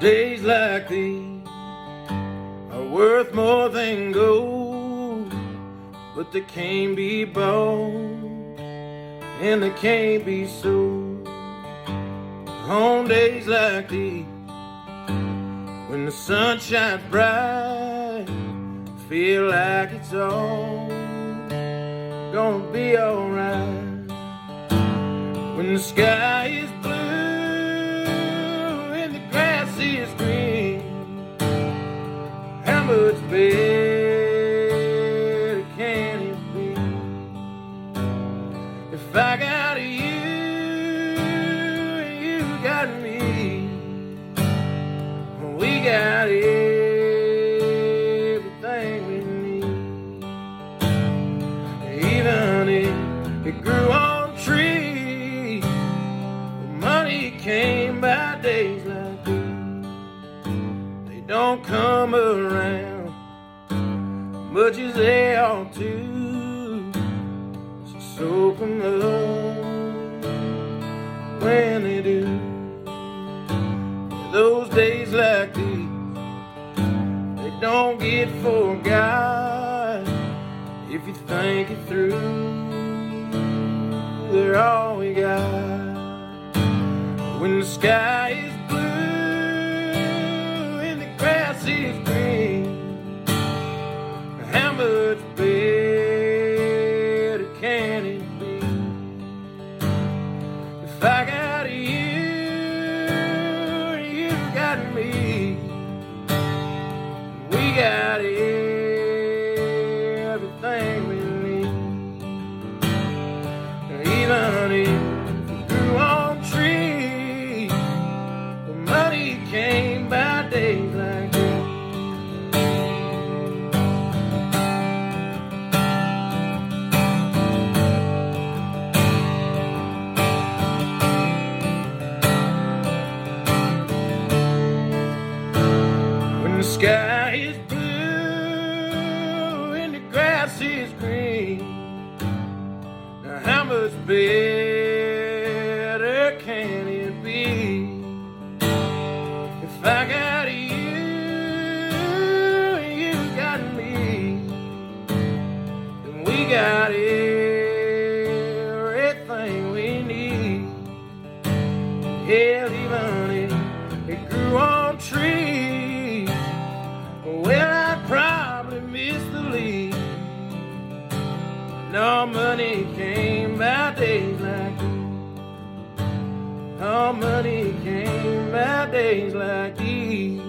Days like these are worth more than gold, but they can't be bought and they can't be sold. On days like these, when the sun shines bright, feel like it's all gonna be alright. When the sky is blue and the grass is green, how much better can it be? If I got you and you got me, we got everything we need. Even if it grew on trees, money came by days like these. They don't come around much as they ought to, so soak them up when they do. Those days like these, they don't get forgot if you think it through. They're all we got. When the sky is blue and the grass is green, how much better can it be? If I got you got me, we got everything we need. Even if we grew on trees, the money came by days like this. When the sky is blue and the grass is green, now how much better can it be? If I got you and you got me, then we got everything we need. Hell, even if it grew on trees, well, I'd probably miss the leaves. No money came by days like these. No money came by days like these.